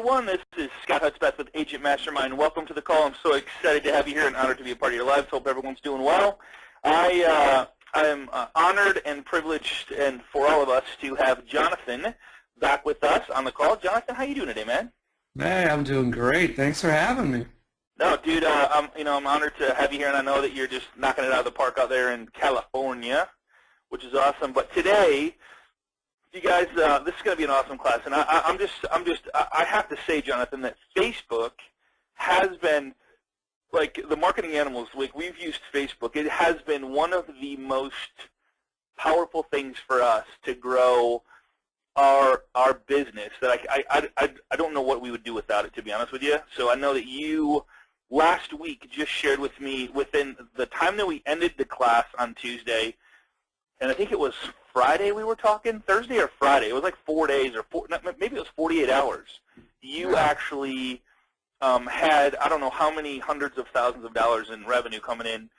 everyone. This is Scott Hudspeth with Agent Mastermind. Welcome to the call. I'm so excited to have you here and honored to be a part of your lives. Hope everyone's doing well. I'm honored and privileged, and for all of us, to have Jonathan back with us on the call. Jonathan, how you doing today, man? Hey, I'm doing great. Thanks for having me. No, dude, I'm honored to have you here, and I know that you're just knocking it out of the park out there in California, which is awesome. But today, you guys, this is going to be an awesome class, and I have to say, Jonathan, that Facebook has been, like the marketing animals, like we've used Facebook. It has been one of the most powerful things for us to grow our business. That I don't know what we would do without it, to be honest with you. So I know that you last week just shared with me within the time that we ended the class on Tuesday, and I think it was Friday we were talking, Thursday or Friday. It was like 4 days or maybe it was 48 hours. You actually had, I don't know how many hundreds of thousands of dollars in revenue coming in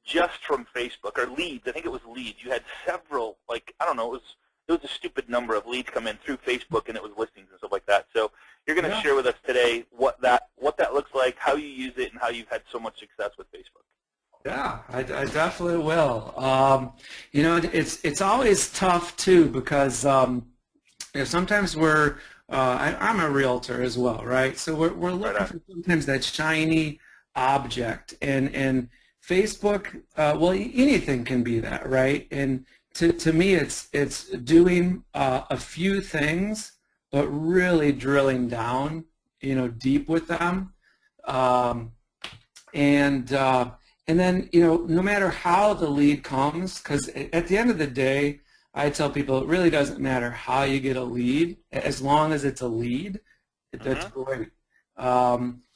just from Facebook, or leads. I think it was leads. You had several, like, I don't know, it was a stupid number of leads come in through Facebook, and it was listings and stuff like that. So you're going to share with us today what that looks like, how you use it, and how you've had so much success with Facebook. Yeah, I definitely will. You know, it's always tough too, because sometimes I'm a realtor as well, right? So we're looking for sometimes that shiny object, and Facebook, well, anything can be that, right? And to me, it's doing a few things, but really drilling down, you know, deep with them, and then, you know, no matter how the lead comes, because at the end of the day, I tell people it really doesn't matter how you get a lead, as long as it's a lead. That's great.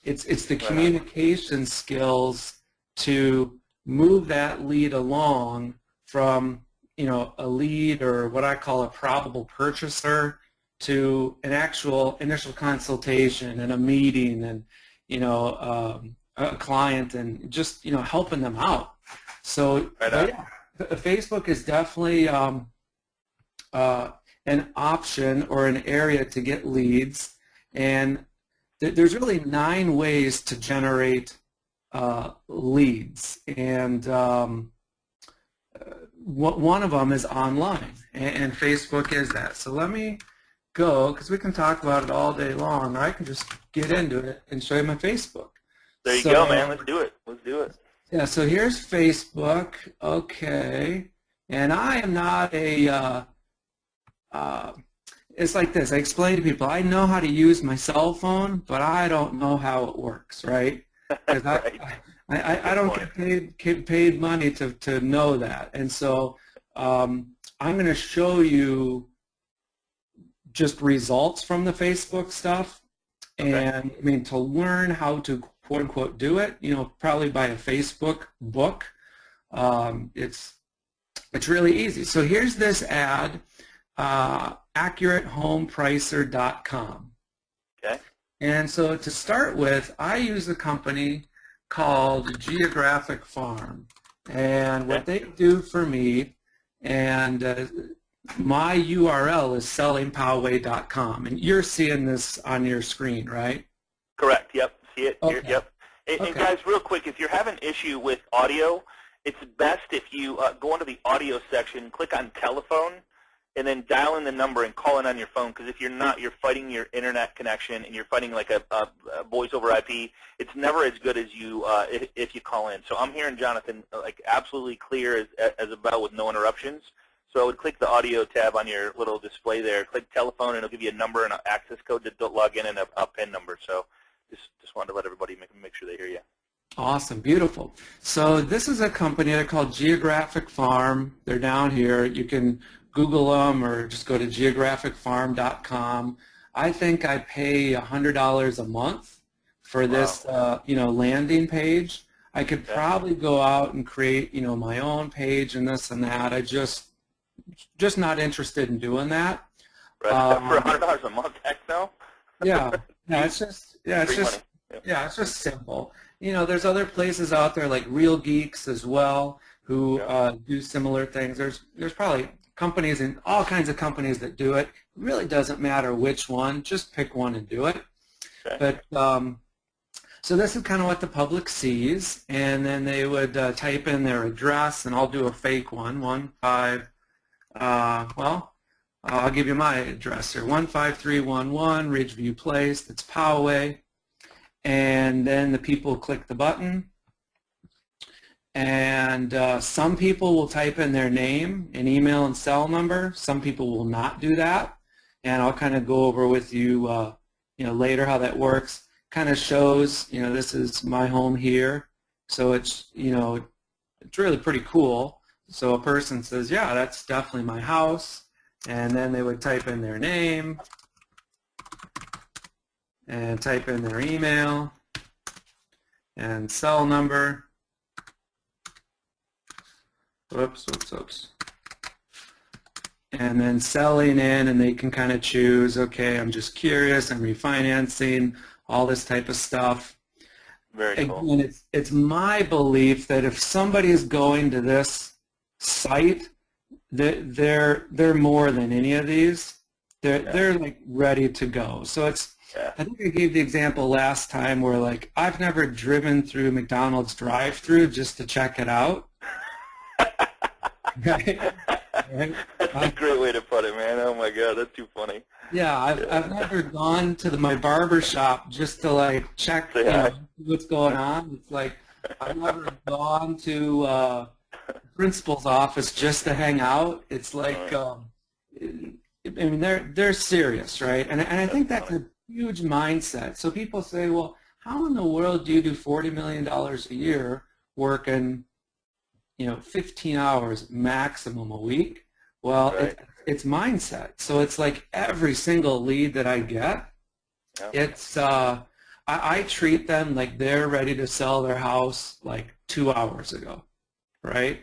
It's the communication skills to move that lead along from, you know, a lead or what I call a probable purchaser to an actual initial consultation and a meeting and, you know, a client, and just, you know, helping them out. So yeah, Facebook is definitely an option or an area to get leads, and there's really 9 ways to generate leads, and one of them is online, and Facebook is that. So let me go, because we can talk about it all day long. I can just get into it and show you my Facebook. There you go, man. Let's do it. Let's do it. Yeah, so here's Facebook. Okay. And I am not a, it's like this. I explain to people, I know how to use my cell phone, but I don't know how it works, right? Because I don't get paid money to know that. And so I'm going to show you just results from the Facebook stuff. And I mean, to learn how to quote unquote do it, you know, probably buy a Facebook book. It's really easy. So here's this ad, accuratehomepricer.com. Okay. And so to start with, I use a company called Geographic Farm, and what they do for me, and my URL is sellingpoway.com, and you're seeing this on your screen, right? Correct. Yep. See it here. Okay. Yep. And guys, real quick, if you're having issue with audio, it's best if you go into the audio section, click on telephone, and then dial in the number and call in on your phone. Because if you're not, you're fighting your internet connection, and you're fighting like a voice over IP. It's never as good as you if you call in. So I'm hearing Jonathan like absolutely clear as a bell with no interruptions. So I would click the audio tab on your little display there, click telephone, and it'll give you a number and an access code to log in, and a PIN number. So just wanted to let everybody make sure they hear you. Awesome, beautiful. So this is a company, they're called Geographic Farm. They're down here. You can Google them or just go to geographicfarm.com. I think I pay $100 a month for this, you know, landing page. I could probably go out and create, you know, my own page and this and that. I just not interested in doing that. Right. For $100 a month, heck no. It's just simple. You know, there's other places out there like Real Geeks as well who do similar things. There's probably companies and all kinds of companies that do it. It really doesn't matter which one. Just pick one and do it. Okay. But so this is kind of what the public sees, and then they would type in their address, and I'll do a fake one, 15. Well, I'll give you my address here, 15311 Ridgeview Place. That's Poway, and then the people click the button. And some people will type in their name and email and cell number. Some people will not do that, and I'll kind of go over with you, later how that works. Kind of shows, this is my home here, so it's, it's really pretty cool. So a person says, yeah, that's definitely my house, and then they would type in their name and type in their email and cell number. Oops. And then selling in, and they can kind of choose, okay, I'm just curious, I'm refinancing, all this type of stuff. Very cool. Again, it's my belief that if somebody is going to this site, they're more than any of these. They're like ready to go. So it's, I think I gave the example last time where like I've never driven through McDonald's drive-through just to check it out. Right? That's a great way to put it, man. Oh my God, that's too funny. Yeah, I've never gone to my barber shop just to like check what's going on. It's like I've never gone to the principal's office just to hang out. It's like I mean they're serious, right? And I think that's a huge mindset. So people say, well, how in the world do you do $40 million a year working 15 hours maximum a week? Well, it's mindset. So it's like every single lead that I get, it's I treat them like they're ready to sell their house like 2 hours ago, right?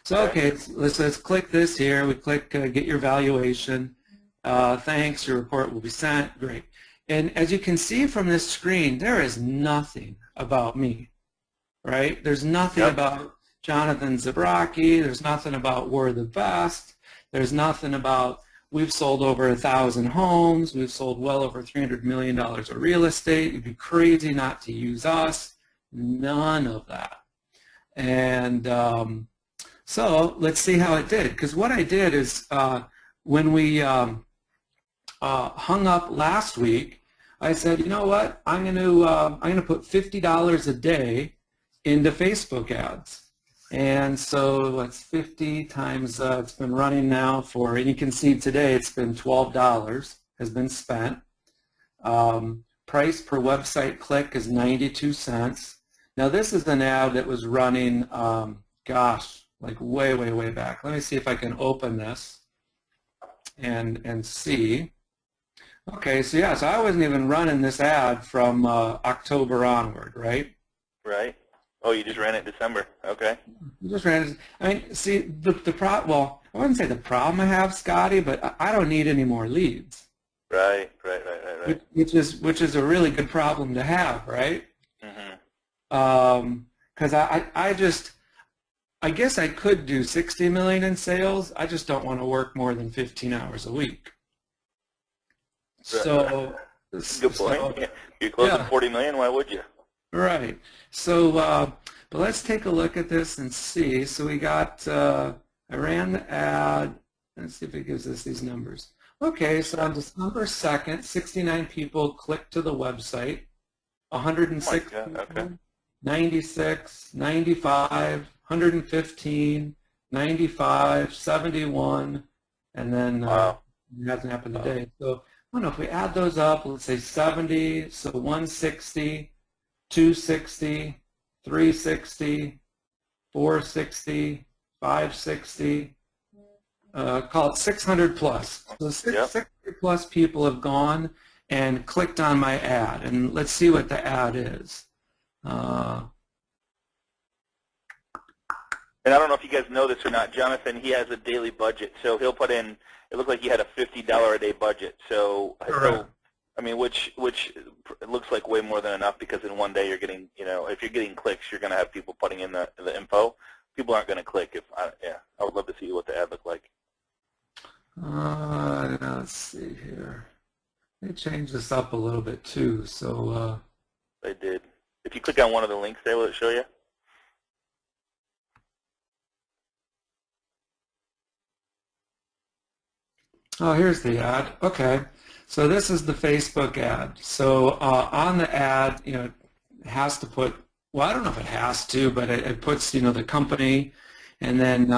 So okay, let's click this here. We click get your valuation. Thanks, your report will be sent. Great. And as you can see from this screen, there is nothing about me, right? There's nothing about Jonathan Zabraki. There's nothing about we're the best. There's nothing about we've sold over 1,000 homes. We've sold well over $300 million of real estate. You'd be crazy not to use us. None of that. And so let's see how it did. Because what I did is when we hung up last week, I said, you know what? I'm going to put $50 a day into Facebook ads. And so it's 50 times, it's been running now for, and you can see today it's been $12 has been spent. Price per website click is 92 cents. Now this is an ad that was running, like way back. Let me see if I can open this and see. Okay, so yeah, so I wasn't even running this ad from October onward, right? Right. Oh, you just ran it in December. Okay. Just ran it. I mean, see, the problem, well, I wouldn't say the problem I have, Scotty, but I don't need any more leads. Right. Which is a really good problem to have, right? Because I guess I could do 60 million in sales. I just don't want to work more than 15 hours a week. So, good point. You're close to 40 million. Why would you? Right. So, but let's take a look at this and see. So we got, I ran the ad. Let's see if it gives us these numbers. Okay, so on December 2nd, 69 people clicked to the website. 106 people, 96, 95, 115, 95, 71, and then it hasn't happened today. So I don't know if we add those up. Let's say 70, so 160. 260, 360, 460, 560, call it 600 plus. So 600 plus people have gone and clicked on my ad, and let's see what the ad is. And I don't know if you guys know this or not, Jonathan, he has a daily budget, so he'll put in, it looked like he had a $50 a day budget, so I mean, which it looks like way more than enough, because in one day you're getting, if you're getting clicks, you're going to have people putting in the info. People aren't going to click. I would love to see what the ad looked like. Let's see here. They changed this up a little bit too. So They did. If you click on one of the links there, will it show you? oh, here's the ad. Okay, so this is the Facebook ad. So on the ad, it has to put. Well, I don't know if it has to, but it puts the company, and then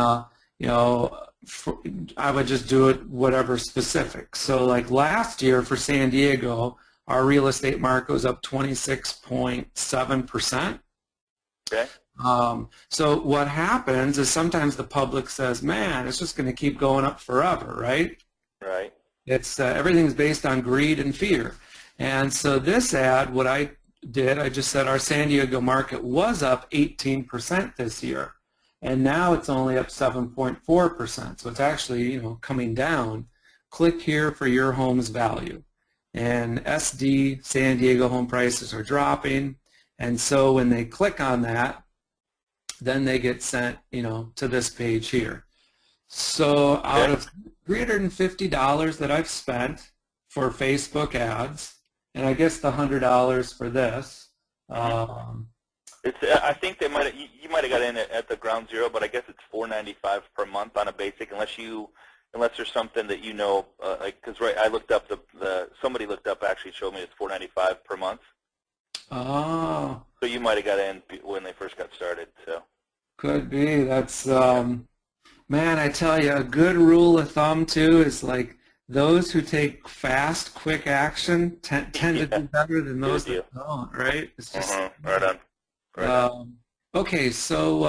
for, I would just do it whatever specific. So like last year for San Diego, our real estate market was up 26.7%. Okay. So what happens is sometimes the public says, man, it's just going to keep going up forever, right? Right. It's everything's based on greed and fear. And so this ad, what I did, I just said our San Diego market was up 18% this year. And now it's only up 7.4%. So it's actually, coming down. Click here for your home's value. And SD, San Diego home prices are dropping. And so when they click on that, then they get sent, to this page here. So out of $350 that I've spent for Facebook ads, and I guess the $100 for this. I think they might. You might have got in at the ground zero, but I guess it's $4.95 per month on a basic, unless there's something that like because I looked up somebody looked up actually showed me it's $4.95 per month. Oh. So you might have got in when they first got started. So. Could be. That's man, I tell you, a good rule of thumb too is like those who take fast, quick action tend to do better than those that don't, right? It's just right on. Right on. Okay, so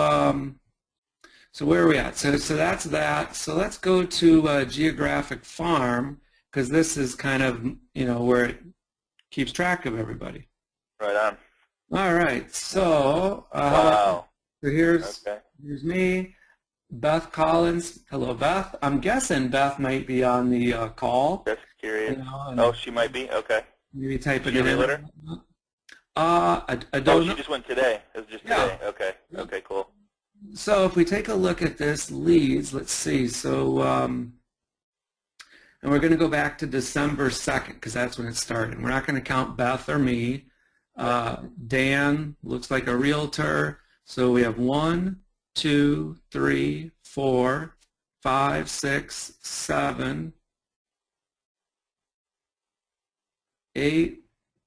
where are we at? So that's that. So let's go to Geographic Farm, because this is kind of where it keeps track of everybody. Right on. All right. So wow. So here's me, Beth Collins. Hello, Beth. I'm guessing Beth might be on the call. That's curious. Oh, she might be? Okay. Maybe typing it in. Realtor? I don't know. She just went today. It was just today. Okay. Okay, cool. So if we take a look at this leads, let's see. So, and we're going to go back to December 2nd because that's when it started. We're not going to count Beth or me. Dan looks like a realtor. So we have 1, 2, 3, 4, 5, 6, 7, 8,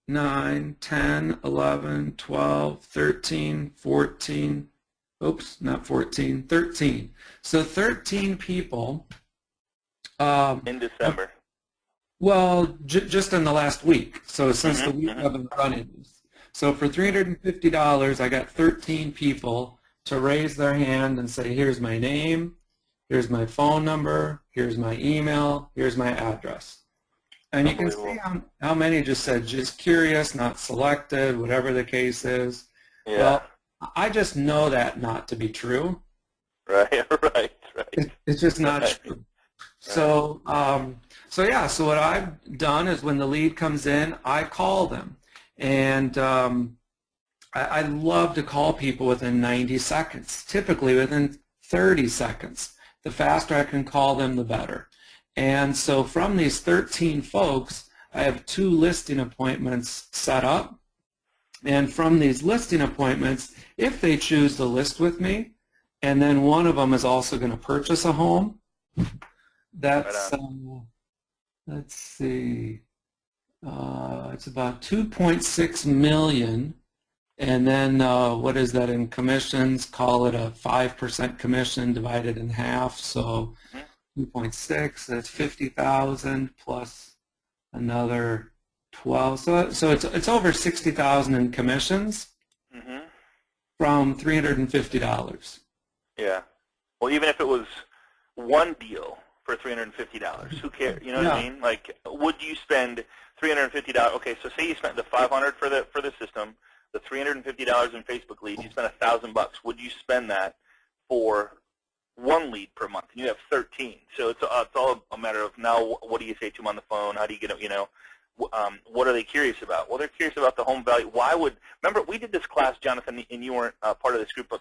9, 10, 11, 12, 13, 14, oops, not 14, 13. So 13 people. In December. Well, just in the last week. So since the week I've been running this. So for $350, I got 13 people to raise their hand and say, here's my name, here's my phone number, here's my email, here's my address. And you can see how many just said, just curious, not selected, whatever the case is. Yeah. Well, I just know that not to be true. Right. It's just not true. Right. So, so what I've done is when the lead comes in, I call them. And I love to call people within 90 seconds, typically within 30 seconds. The faster I can call them, the better. And so from these 13 folks, I have 2 listing appointments set up. And from these listing appointments, if they choose to list with me, and then one of them is also going to purchase a home, that's, let's see, it's about 2.6 million, and then what is that in commissions? Call it a 5% commission divided in half, so 2.6, that's 50,000 plus another 12. So it's over 60,000 in commissions from $350. Yeah. Well, even if it was one deal for $350, who cares? You know what I mean? Like, would you spend $350? Okay, so say you spent the $500 for the system, the $350 in Facebook leads. You spent $1,000. Would you spend that for one lead per month? And you have 13. So it's all a matter of now. What do you say to them on the phone? How do you get them? What are they curious about? Well, they're curious about the home value. Remember, we did this class, Jonathan, and you weren't part of this group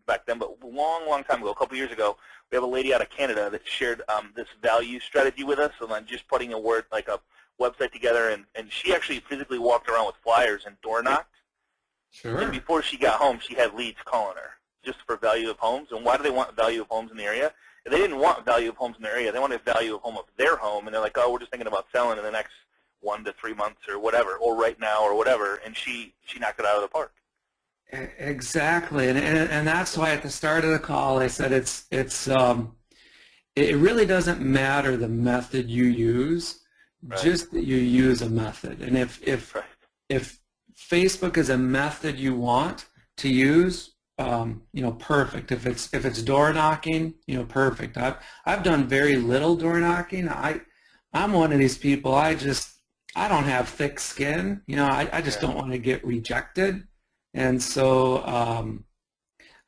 back then, but long time ago, a couple years ago, we have a lady out of Canada that shared this value strategy with us, and I'm just putting a word like a website together, and she actually physically walked around with flyers and door knocked. Sure. And before she got home, she had leads calling her just for value of homes. And why do they want value of homes in the area? They didn't want value of homes in their area. They wanted value of home of their home, and they're like, oh, we're just thinking about selling in the next 1 to 3 months or whatever, or right now or whatever. And she knocked it out of the park. Exactly, and that's why at the start of the call I said it really doesn't matter the method you use, Right. just that you use a method. And if Right. if Facebook is a method you want to use, perfect. If it's door knocking, perfect. I've done very little door knocking. I'm one of these people. I don't have thick skin. I just don't want to get rejected. And so,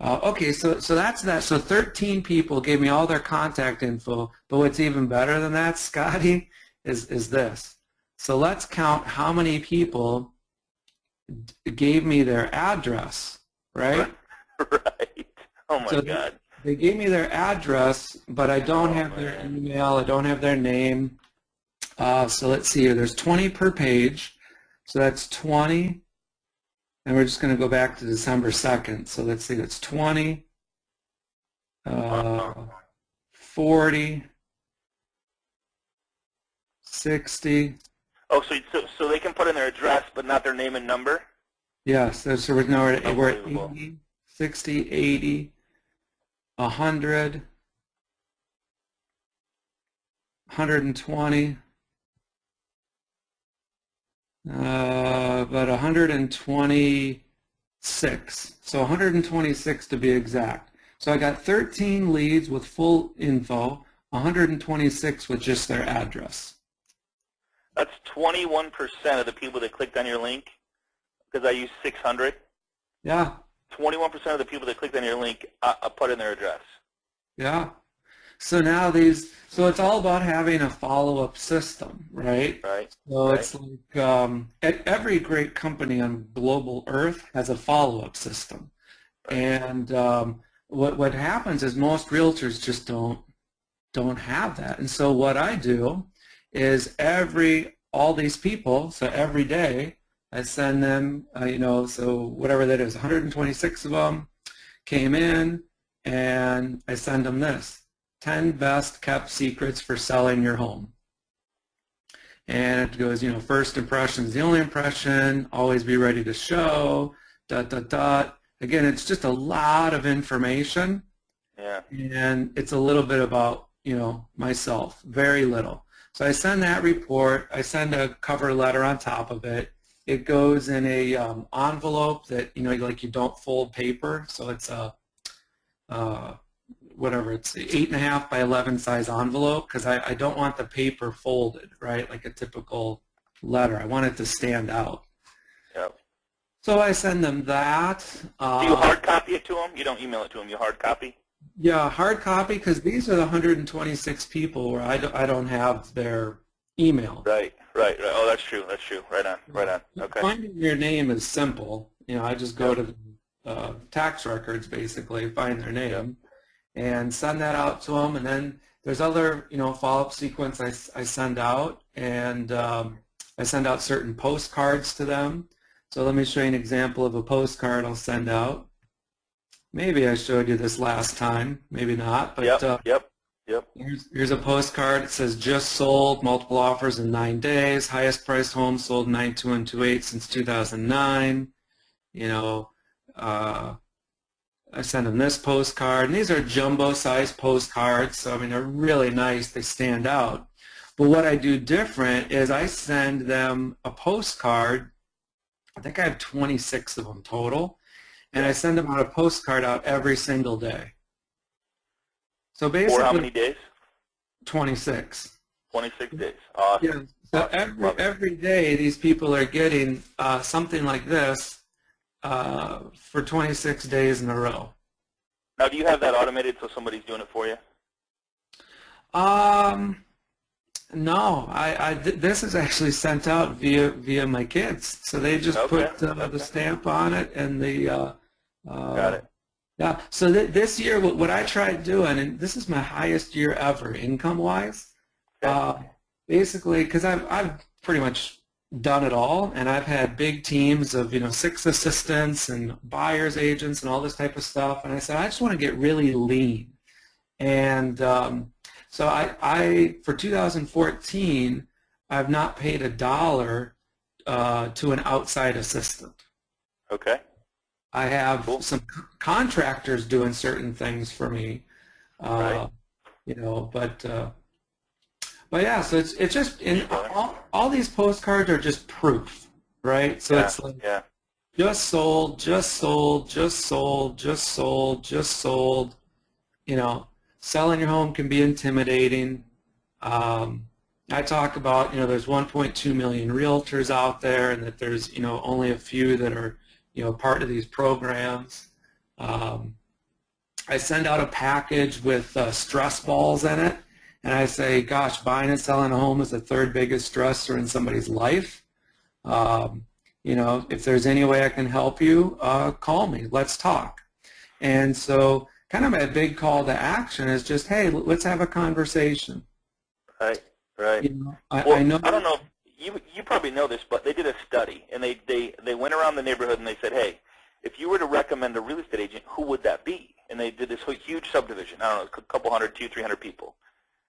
okay, so that's that. So 13 people gave me all their contact info. But what's even better than that, Scotty, is this. So let's count how many people gave me their address, right? Right. Oh, my God. They gave me their address, but I don't have their email. I don't have their name. So let's see here. There's 20 per page. So that's 20. And we're just going to go back to December 2nd. So let's see. That's 20, 40, 60. Oh, so they can put in their address, but not their name and number? Yes. So we're at 80, 60, 80, 100, 120, about 126. So 126 to be exact. So I got 13 leads with full info, 126 with just their address. That's 21% of the people that clicked on your link, because I use 600. Yeah. 21% of the people that clicked on your link put in their address. Yeah. So now so it's all about having a follow-up system, right? Right. So right. It's like every great company on global Earth has a follow-up system. Right. And what happens is most realtors just don't have that. And so what I do is all these people, so every day I send them, so whatever that is, 126 of them came in, and I send them this: 10 best kept secrets for selling your home. And it goes, first impression is the only impression, always be ready to show, ... Again, it's just a lot of information. Yeah. And it's a little bit about, myself, very little. So I send that report, I send a cover letter on top of it. It goes in a envelope that, like you don't fold paper, so it's a whatever, it's 8.5 by 11 size envelope, because I don't want the paper folded, right, like a typical letter. I want it to stand out. Yep. So I send them that. Do you hard copy it to them? You don't email it to them, you hard copy? Yeah, hard copy, because these are the 126 people where I don't have their email. Right. Oh, that's true. Right on. Okay. Finding your name is simple. I just go to the tax records, basically, find their name, and send that out to them. And then there's other, follow-up sequence I send out, and I send out certain postcards to them. So let me show you an example of a postcard I'll send out. Maybe I showed you this last time, maybe not. But Yep. Here's a postcard. It says, just sold, multiple offers in 9 days, highest priced home sold 92128 since 2009. I send them this postcard, and these are jumbo-sized postcards, so they're really nice. They stand out. But what I do different is I send them a postcard. I think I have 26 of them total, and I send them out a postcard out every single day. So basically, for how many days? 26. 26 days. Awesome. Yeah. So every day, these people are getting something like this for 26 days in a row. Now, do you have that automated so somebody's doing it for you? No. This is actually sent out via my kids. So they just put the stamp on it, and the got it. Yeah. So this year, what I tried doing, and this is my highest year ever income-wise, basically, because I've pretty much done it all, and I've had big teams of 6 assistants and buyers agents and all this type of stuff. And I said I just want to get really lean, and so I for 2014 I've not paid a dollar to an outside assistant. Okay. I have Cool. some contractors doing certain things for me, Right. But yeah, so it's just all these postcards are just proof, right? So Yeah. it's like Yeah. just sold, just sold, just sold, just sold, just sold. Selling your home can be intimidating. I talk about there's 1.2 million realtors out there, and that there's only a few that are part of these programs. I send out a package with stress balls in it, and I say, gosh, buying and selling a home is the 3rd biggest stressor in somebody's life. If there's any way I can help you, call me. Let's talk. And so kind of my big call to action is just, hey, let's have a conversation. Right. Right. I know. I don't know. You probably know this, but they did a study, and they went around the neighborhood and they said, hey, if you were to recommend a real estate agent, who would that be? And they did this huge subdivision. I don't know, a couple hundred, 200-300 people.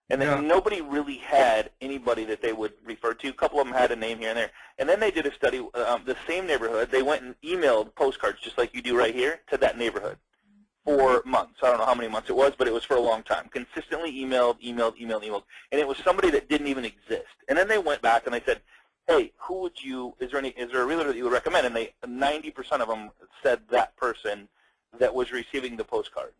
And then nobody really had anybody that they would refer to. A couple of them had a name here and there. And then they did a study, the same neighborhood. They went and emailed postcards, just like you do right here, to that neighborhood for months. I don't know how many months it was, but it was for a long time. Consistently emailed. And it was somebody that didn't even exist. And then they went back and they said, hey, is there a realtor that you would recommend? And 90% of them said that person that was receiving the postcard.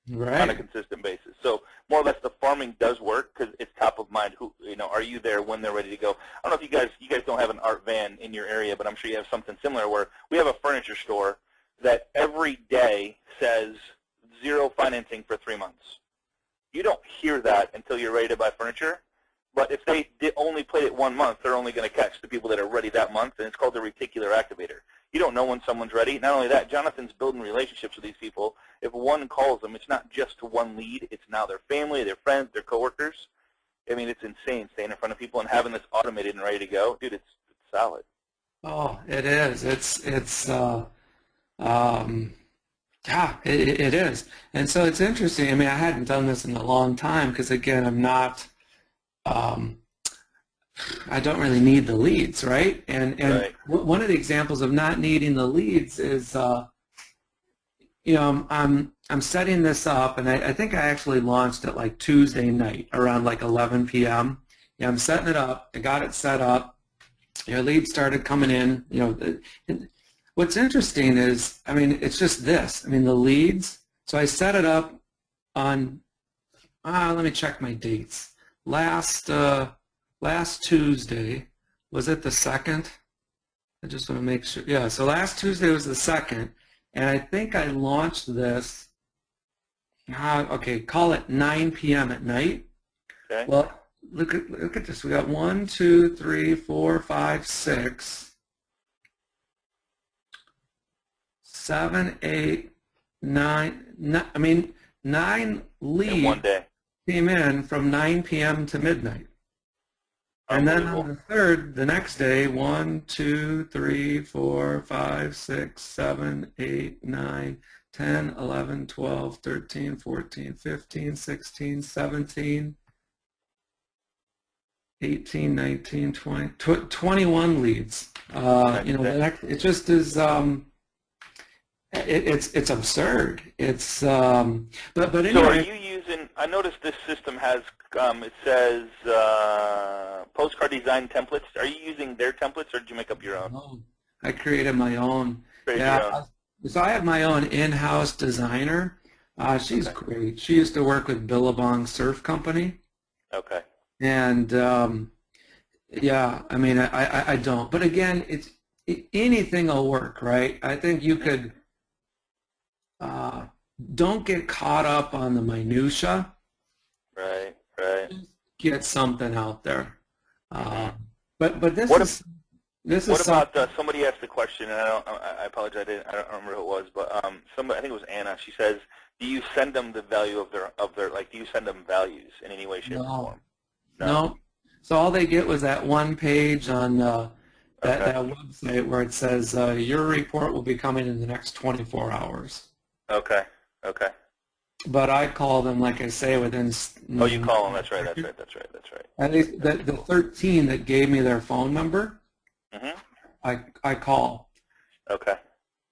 Right. On a consistent basis. So more or less the farming does work because it's top of mind. Are you there when they're ready to go? I don't know if you guys don't have an art van in your area, but I'm sure you have something similar where we have a furniture store that every day says 0 financing for 3 months. You don't hear that until you're ready to buy furniture, but if they only played it 1 month, they're only going to catch the people that are ready that month, and it's called the reticular activator. You don't know when someone's ready. Not only that, Jonathan's building relationships with these people. If one calls them, it's not just one lead. It's now their family, their friends, their coworkers. I mean, it's insane staying in front of people and having this automated and ready to go. Dude, it's solid. Oh, it is. Yeah, it is. And so it's interesting. I mean, I hadn't done this in a long time because, again, I'm not, I don't really need the leads, right? And Right. One of the examples of not needing the leads is, I'm setting this up, and I think I actually launched it like Tuesday night around like 11 p.m. Yeah, I'm setting it up. I got it set up. Your leads started coming in. What's interesting is, I mean, it's just this. I mean, the leads. So I set it up on. Let me check my dates. Last Tuesday, was it the 2nd? I just want to make sure. Yeah, so last Tuesday was the 2nd, and I think I launched this, okay, call it 9 p.m. at night. Okay. Well, look at this. We got 1, 2, 3, 4, 5, 6, 7, 8, 9. I mean, 9 leads in 1 day came in from 9 p.m. to midnight. And then on the 3rd, the next day, 1, 2, 3, 4, 5, 6, 7, 8, 9, 10, 11, 12, 13, 14, 15, 16, 17, 18, 19, 20, 21 leads. It just is. It's absurd. It's but anyway. So are you using? I noticed this system has. It says postcard design templates. Are you using their templates, or did you make up your own? No, I created my own. Your own. So I have my own in-house designer. She's great. She used to work with Billabong Surf Company. Okay. And yeah, I mean, I don't. But again, anything will work, right? I think you could. Don't get caught up on the minutia. Right. Just get something out there. But this is. What about somebody asked a question, and I apologize, I don't remember who it was, but somebody, I think it was Anna. She says, "Do you send them the value of their like? Do you send them values in any way, shape, or form?" No. So all they get was that one page on that Okay. website where it says your report will be coming in the next 24 hours. Okay. Okay. But I call them, like I say, within Oh, you call them. That's right. That's right. That's right. That's right. at least the 13 that gave me their phone number, Mhm. I call. Okay.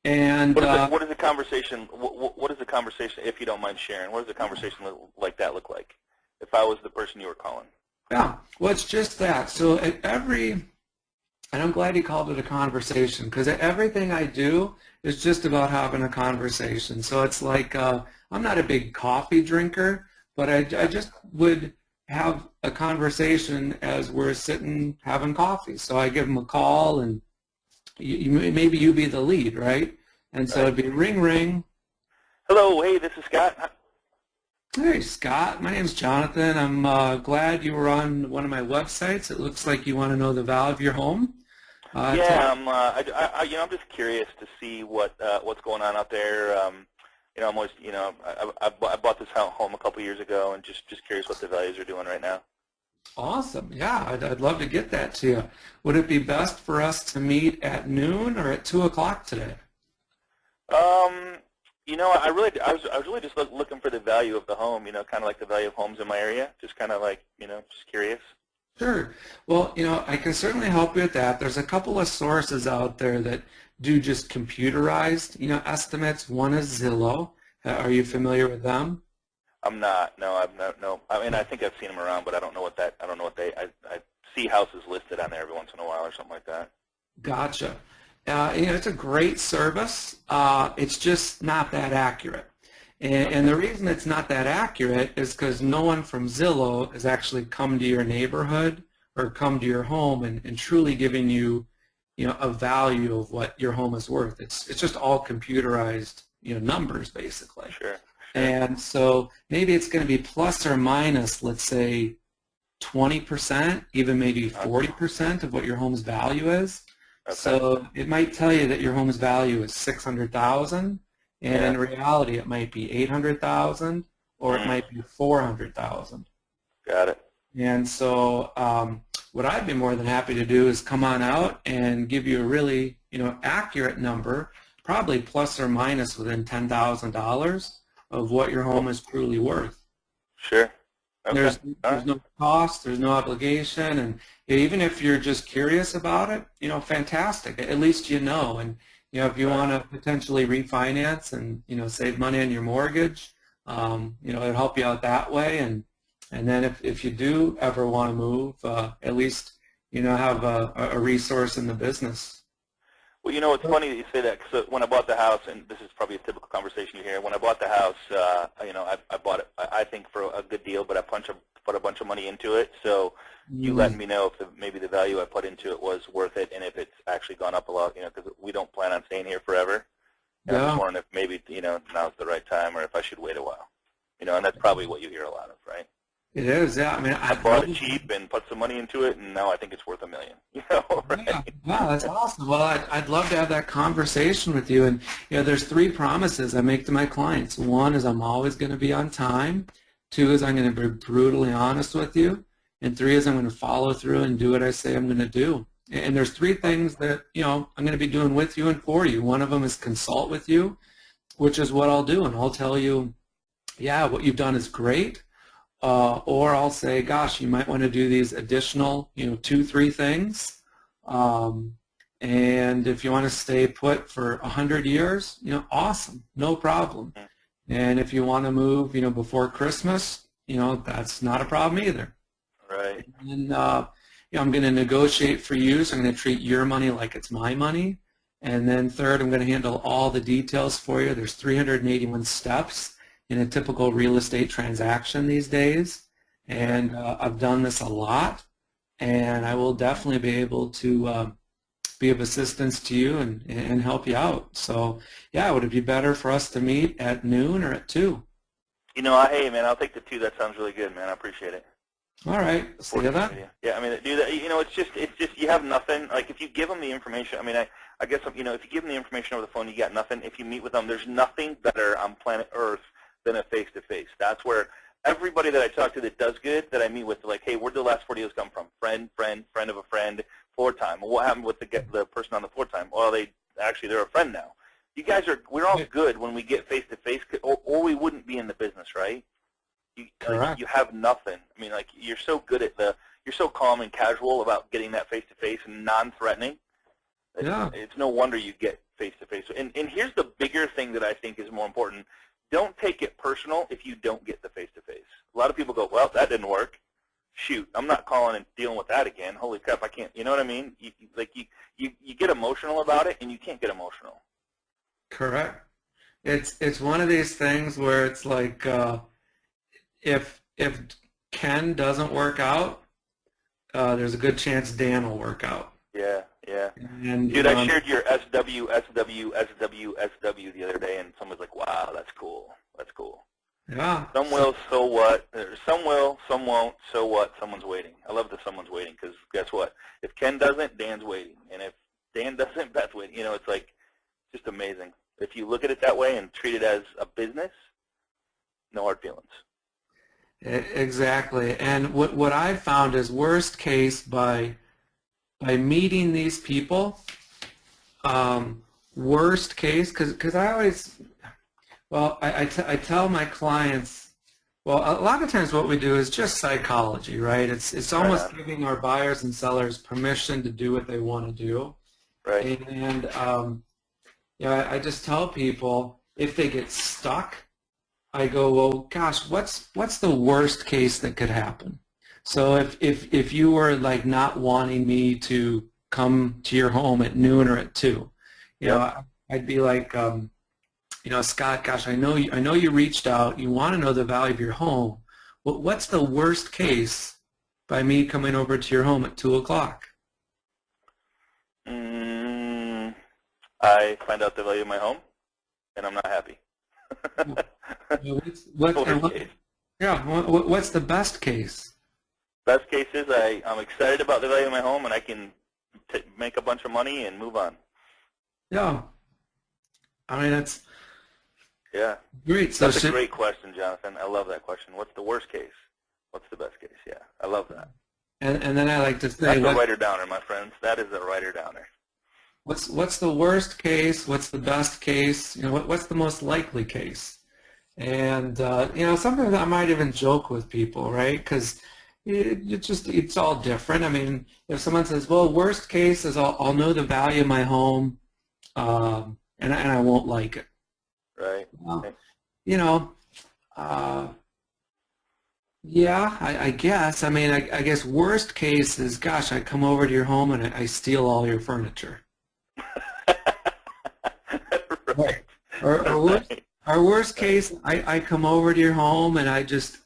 And What is the conversation? What is the conversation? If you don't mind sharing, what does the conversation like that look like? If I was the person you were calling. yeah, well, it's just that. So at and I'm glad you called it a conversation, because everything I do is just about having a conversation. So it's like I'm not a big coffee drinker, but I just would have a conversation as we're sitting having coffee. So I give them a call, and maybe you be the lead, right? And so Right. it'd be ring, ring. Hello. Hey, this is Scott. Hey, Scott. My name's Jonathan. I'm glad you were on one of my websites. It looks like you want to know the value of your home. Yeah. I'm just curious to see what's going on out there. I'm always, I bought this home a couple years ago, and just curious what the values are doing right now. Awesome. Yeah, I'd love to get that to you. Would it be best for us to meet at noon or at 2 o'clock today? I was really just looking for the value of the home. Kind of like the value of homes in my area. Just kind of like, just curious. Sure. Well, I can certainly help you with that. There's a couple of sources out there that do just computerized, estimates. One is Zillow. Are you familiar with them? I'm not. No, I'm not. No. I mean, I think I've seen them around, but I don't know what that. I don't know what they. I see houses listed on there every once in a while or something like that. Gotcha. It's a great service. It's just not that accurate. And Okay. the reason it's not that accurate is because no one from Zillow has actually come to your neighborhood or come to your home and truly giving you, a value of what your home is worth. It's just all computerized, numbers basically. Sure. Sure. And so maybe it's going to be plus or minus, let's say, 20%, even maybe 40% of what your home's value is. Okay. So it might tell you that your home's value is 600,000, and Yeah. in reality it might be 800,000, or it might be 400,000. Got it. And so what I'd be more than happy to do is come on out and give you a really, accurate number, probably plus or minus within $10,000 of what your home is truly worth. Sure. Okay. There's no cost, there's no obligation, and even if you're just curious about it, fantastic. At least you know. And if you want to potentially refinance and save money on your mortgage, it'll help you out that way. And then if you do ever want to move, at least have a resource in the business. Well, it's funny that you say that, because when I bought the house, and this is probably a typical conversation you hear, when I bought the house, I bought it, I think, for a good deal, but I put a bunch of money into it. So you letting me know if maybe the value I put into it was worth it, and if it's actually gone up a lot, because we don't plan on staying here forever. And I'm just wondering if maybe, now's the right time, or if I should wait a while. And that's probably what you hear a lot of, right? It is, yeah. I mean, I bought it cheap and put some money into it, and now I think it's worth $1 million. Right? Yeah, that's awesome. Well, I'd love to have that conversation with you. And there's 3 promises I make to my clients. 1 is I'm always going to be on time. 2 is I'm going to be brutally honest with you. And 3 is I'm going to follow through and do what I say I'm going to do. And there's 3 things that I'm going to be doing with you and for you. One of them is consult with you, which is what I'll do, and I'll tell you, yeah, what you've done is great. Or I'll say, gosh, you might want to do these additional, 2, 3 things. And if you want to stay put for 100 years, awesome, no problem. And if you want to move, before Christmas, that's not a problem either. Right. And I'm going to negotiate for you, so I'm going to treat your money like it's my money. And then third, I'm going to handle all the details for you. There's 381 steps in a typical real estate transaction these days, and I've done this a lot, and I will definitely be able to be of assistance to you and help you out. So, yeah, would it be better for us to meet at noon or at 2? Hey, man, I'll take the 2. That sounds really good, man. I appreciate it. All right. See you then. Yeah, I mean, do that. It's just you have nothing. Like, if you give them the information, I mean, I guess, if you give them the information over the phone, you got nothing. If you meet with them, there's nothing better on planet Earth than a face-to-face. That's where everybody that I talk to that does good, that I meet with, like, hey, where'd the last 4 deals come from? Friend of a friend, floor time. Well, what happened with the person on the floor time? Well, they're a friend now. You guys we're all good when we get face-to-face, or we wouldn't be in the business, right? Correct. You have nothing. I mean, like, you're so good at you're so calm and casual about getting that face-to-face and non-threatening. Yeah. It's no wonder you get face-to-face. And here's the bigger thing that I think is more important. Don't take it personal if you don't get the face-to-face. A lot of people go, well, that didn't work. Shoot, I'm not calling and dealing with that again. Holy crap, I can't. You know what I mean? You get emotional about it, and you can't get emotional. Correct. It's one of these things where it's like if Ken doesn't work out, there's a good chance Dan will work out. Yeah. And, dude, I shared your SW the other day, and someone's like, wow, that's cool. That's cool. Yeah. Some will, so what? Some will, some won't, so what? Someone's waiting. I love that someone's waiting, because guess what? If Ken doesn't, Dan's waiting. And if Dan doesn't, Beth's waiting. You know, it's like just amazing. If you look at it that way and treat it as a business, no hard feelings. Exactly. And what I've found is worst case by meeting these people, worst case, because I always, well, I tell my clients, well, a lot of times what we do is just psychology, right? It's almost giving our buyers and sellers permission to do what they want to do. Right. And I just tell people, if they get stuck, I go, well, gosh, what's the worst case that could happen? So if you were like not wanting me to come to your home at noon or at 2, you know, I'd be like, Scott, gosh, I know you reached out. You want to know the value of your home. Well, what's the worst case by me coming over to your home at 2 o'clock? I find out the value of my home, and I'm not happy. What's the best case? Best case is I'm excited about the value of my home, and I can make a bunch of money and move on. Yeah. I mean, that's great. So that's a great question, Jonathan. I love that question. What's the worst case? What's the best case? Yeah, I love that. And then I like to say, that's a writer-downer, my friends. That is a writer-downer. What's the worst case? What's the best case? You know, what's the most likely case? And sometimes I might even joke with people, right? Because it's all different. I mean, if someone says, well, worst case is I'll know the value of my home, and I won't like it. Right. Well, I guess. I mean, I guess worst case is, gosh, I come over to your home and I steal all your furniture. Right. Or worst case, I come over to your home and I don't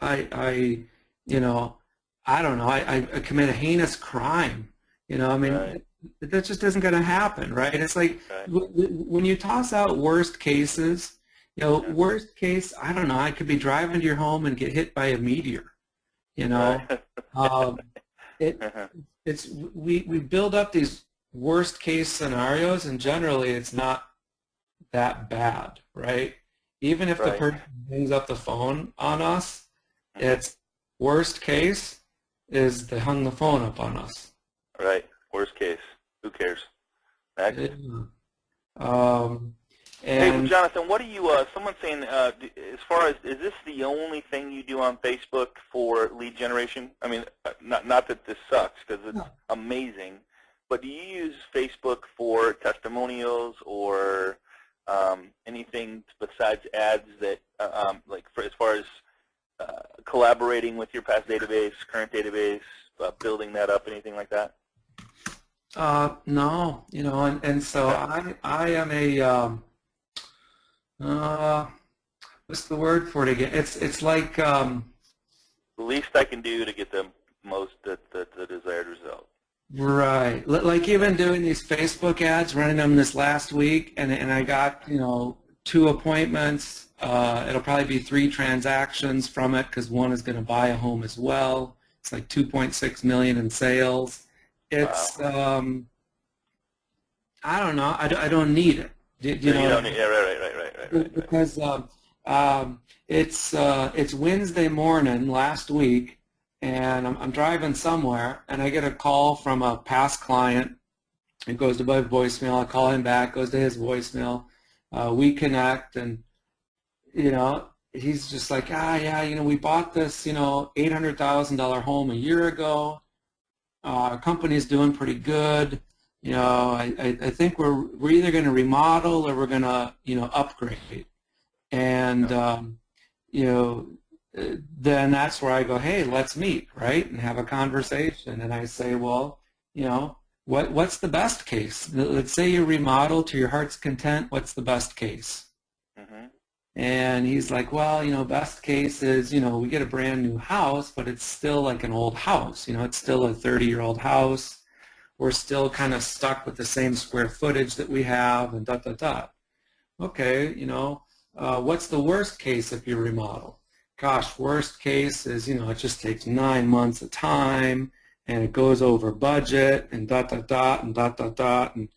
know, I commit a heinous crime. I mean, that just isn't going to happen, right? It's like when you toss out worst cases, worst case, I don't know, I could be driving to your home and get hit by a meteor. We build up these worst case scenarios, and generally it's not that bad, right? Even if the person hangs up the phone on us, it's worst case is they hung the phone up on us. Right. Worst case. Who cares? Next. Hey, Jonathan, what do you, someone's saying, as far as, is this the only thing you do on Facebook for lead generation? I mean, not that this sucks, because it's amazing, but do you use Facebook for testimonials or anything besides ads that, as far as collaborating with your past database, current database, building that up, anything like that? No, and so I am a, what's the word for it again? It's like the least I can do to get the most the desired result. Right. Like even doing these Facebook ads, running them this last week, and I got 2 appointments. It'll probably be 3 transactions from it because one is going to buy a home as well. It's like 2.6 million in sales. It's I don't know. I don't need it. You don't need, right. Because It's Wednesday morning last week, and I'm driving somewhere, and I get a call from a past client. It goes to my voicemail. I call him back, goes to his voicemail. We connect, and he's just like, yeah, we bought this, $800,000 home a year ago. Our company's doing pretty good. I think we're either going to remodel or we're going to, upgrade. And, then that's where I go, hey, let's meet, right, and have a conversation. And I say, well, what's the best case? Let's say you remodel to your heart's content. What's the best case? Mm-hmm. And he's like, well, best case is, we get a brand new house, but it's still like an old house. It's still a 30-year-old house. We're still kind of stuck with the same square footage that we have, and Okay, what's the worst case if you remodel? Gosh, worst case is, it just takes 9 months of time, and it goes over budget, and and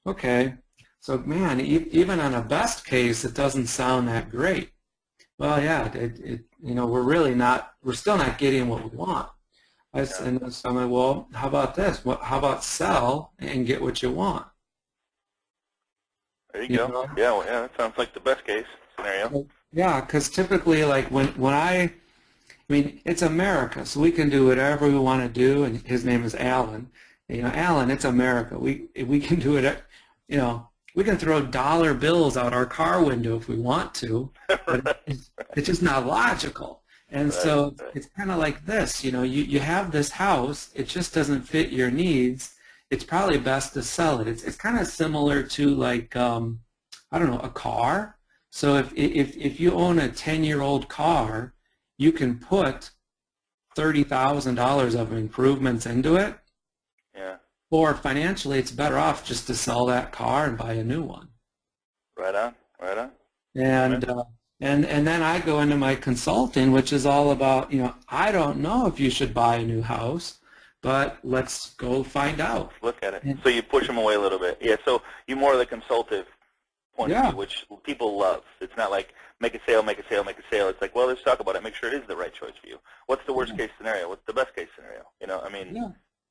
okay. So, man, even on a best case, it doesn't sound that great. Well, yeah, we're still not getting what we want. And so I'm like, well, how about this? How about sell and get what you want? There you go. Yeah, well, that sounds like the best case scenario. Yeah, because typically, like when it's America, so we can do whatever we want to do, and his name is Alan. Alan, it's America. We can do it, we can throw dollar bills out our car window if we want to, but it's just not logical. And so it's kind of like this, you have this house, it just doesn't fit your needs. It's probably best to sell it. It's kind of similar to like, I don't know, a car. So if you own a 10-year-old car, you can put $30,000 of improvements into it. Yeah. Or financially, it's better off just to sell that car and buy a new one. Right on, right on. And then I go into my consulting, which is all about, I don't know if you should buy a new house, but let's go find out. Look at it. So you push them away a little bit. Yeah, so you're more of the consultative point of view, which people love. It's not like make a sale, make a sale, make a sale. It's like, well, let's talk about it. Make sure it is the right choice for you. What's the worst case scenario? What's the best case scenario?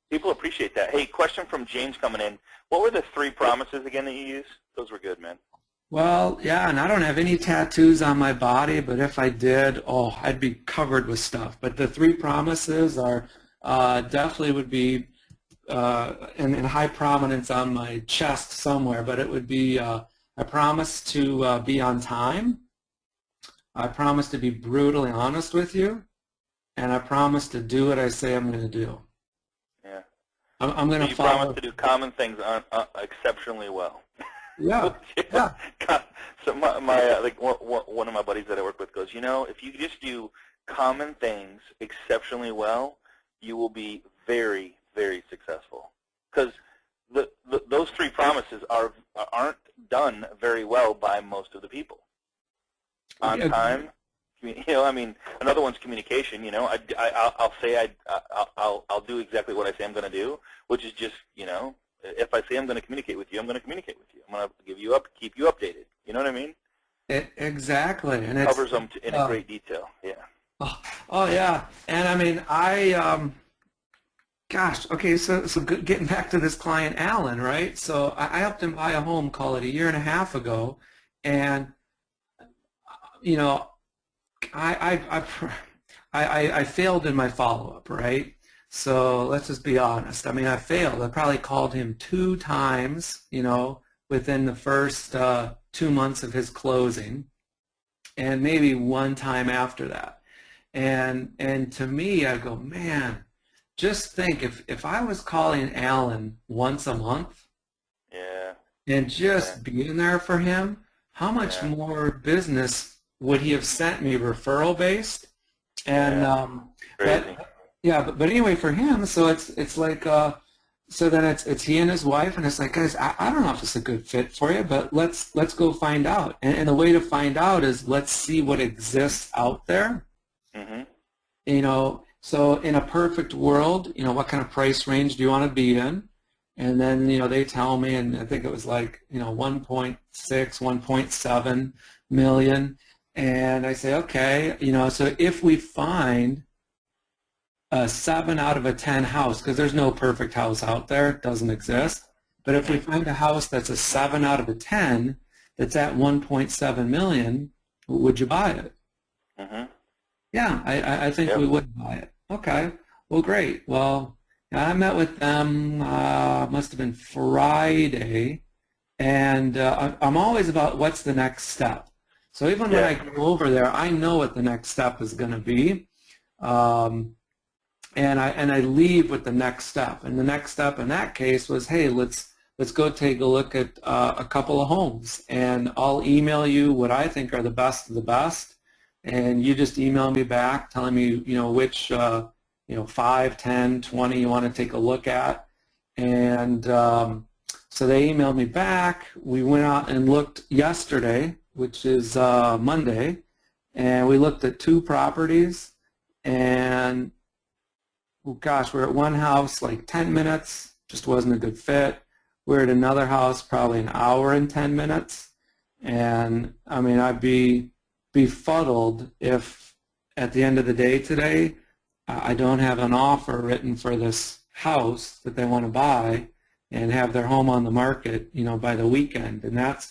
People appreciate that. Hey, question from James coming in. What were the 3 promises again that you used? Those were good, man. Well, yeah, and I don't have any tattoos on my body, but if I did, I'd be covered with stuff. But the 3 promises are definitely would be in high prominence on my chest somewhere, but it would be I promise to be on time, I promise to be brutally honest with you, and I promise to do what I say I'm going to do. Yeah. I'm going to follow. You promise to do common things exceptionally well. Yeah. Yeah. So one of my buddies that I work with goes, if you just do common things exceptionally well, you will be very, very successful. Because those 3 promises aren't done very well by most of the people. On time, another one's communication. I'll say I'll do exactly what I say I'm going to do, which is just, if I say I'm going to communicate with you, I'm going to communicate with you. I'm going to keep you updated. You know what I mean? Exactly, and it covers them in great detail. Yeah. Oh yeah, and gosh, okay, so getting back to this client, Alan, right? So I helped him buy a home, call it a year and a half ago, and I failed in my follow-up, right? So let's just be honest. I failed. I probably called him 2 times, within the first 2 months of his closing, and maybe 1 time after that. And to me, I go, man, just think if I was calling Alan once a month, and just being there for him, how much more business would he have sent me referral based? And but anyway, for him, so it's like so then it's he and his wife, and it's like, guys, I don't know if it's a good fit for you, but let's go find out. And the way to find out is let's see what exists out there. Mm-hmm. So in a perfect world, what kind of price range do you want to be in? And then, they tell me, and I think it was like, 1.6, 1.7 million. And I say, okay, so if we find a 7 out of a 10 house, because there's no perfect house out there, it doesn't exist, but if we find a house that's a 7 out of a 10 that's at 1.7 million, would you buy it? Mm-hmm. Yeah, I think we would buy it. Okay, well, great. Well, I met with them, must have been Friday, and I'm always about what's the next step. So even when I go over there, I know what the next step is going to be, and I leave with the next step. And the next step in that case was, hey, let's go take a look at a couple of homes, and I'll email you what I think are the best of the best, and you just email me back telling me which 5, 10, 20 you want to take a look at, and so they emailed me back. We went out and looked yesterday, which is Monday, and we looked at 2 properties, and oh gosh, we're at one house like 10 minutes, just wasn't a good fit. We're at another house probably an hour and 10 minutes, and I mean, I'd be befuddled if at the end of the day today I don't have an offer written for this house that they want to buy and have their home on the market, by the weekend. And that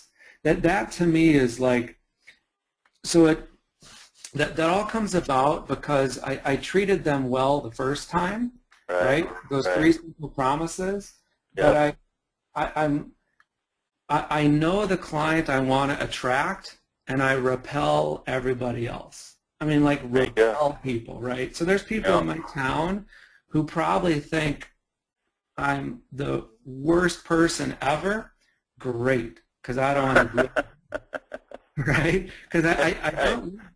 to me is like, so that all comes about because I treated them well the first time, right? Those 3 simple promises. But I know the client I want to attract, and I repel everybody else. I mean, like, repel people, right? So there's people in my town who probably think I'm the worst person ever. Great, because I don't want to do it, right? Because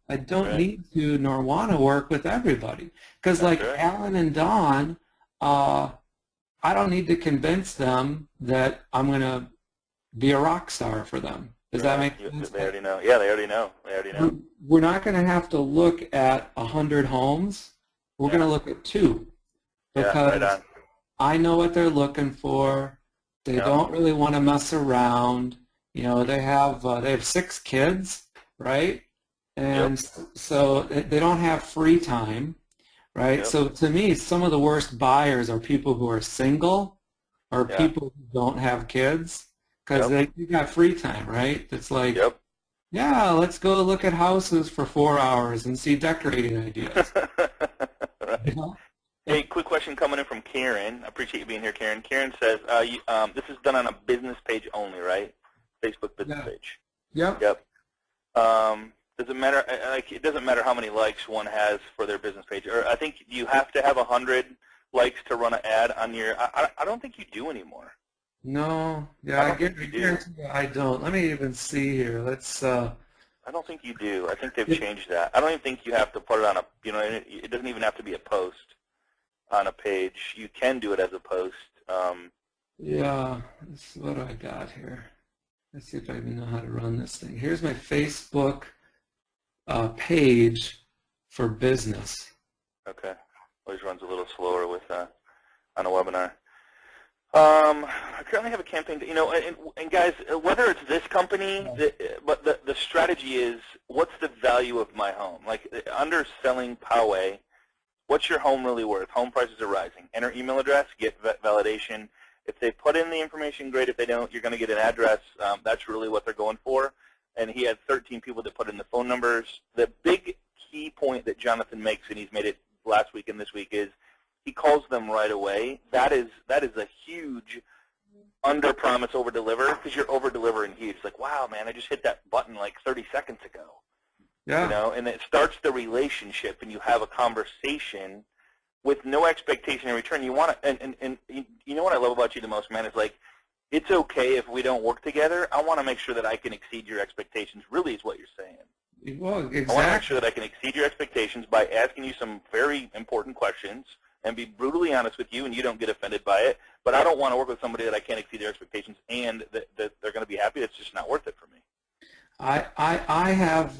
I don't need to nor want to work with everybody. Because like Alan and Don, I don't need to convince them that I'm going to be a rock star for them. Does that make sense? They already know. Yeah, they already know. We're not going to have to look at 100 homes. We're going to look at 2 because I know what they're looking for. They don't really want to mess around. They have 6 kids, right? And so they don't have free time, right? So to me, some of the worst buyers are people who are single or people who don't have kids. Because they got free time, right? It's like, yeah, let's go look at houses for 4 hours and see decorating ideas. Hey, quick question coming in from Karen. I appreciate you being here, Karen. Karen says, this is done on a business page only, right? Facebook business page. Yep. Does it matter? Like, it doesn't matter how many likes one has for their business page. Or I think you have to have 100 likes to run an ad on your. I don't think you do anymore. No, I guarantee you I don't. Let me even see here. Let's. I don't think you do. I think they've changed that. I don't even think you have to put it on a. It doesn't even have to be a post on a page. You can do it as a post. Yeah, this is what I got here. Let's see if I even know how to run this thing. Here's my Facebook page for business. Okay, always runs a little slower with on a webinar. I currently have a campaign, and guys, whether it's this company, but the strategy is, what's the value of my home? Like, underselling Poway, what's your home really worth? Home prices are rising. Enter email address, get validation. If they put in the information, great. If they don't, you're going to get an address. That's really what they're going for. And he had 13 people that put in the phone numbers. The big key point that Jonathan makes, and he's made it last week and this week, is he calls them right away. That is a huge under-promise, over-deliver, because you're over-delivering huge. It's like, wow, man, I just hit that button like 30 seconds ago. Yeah. And it starts the relationship, and you have a conversation with no expectation in return. You want to, and you know what I love about you the most, man, is like, it's okay if we don't work together. I want to make sure that I can exceed your expectations, really is what you're saying. Well, exactly. I want to make sure that I can exceed your expectations by asking you some very important questions and be brutally honest with you, and you don't get offended by it. But I don't want to work with somebody that I can't exceed their expectations and that they're going to be happy. It's just not worth it for me. I have,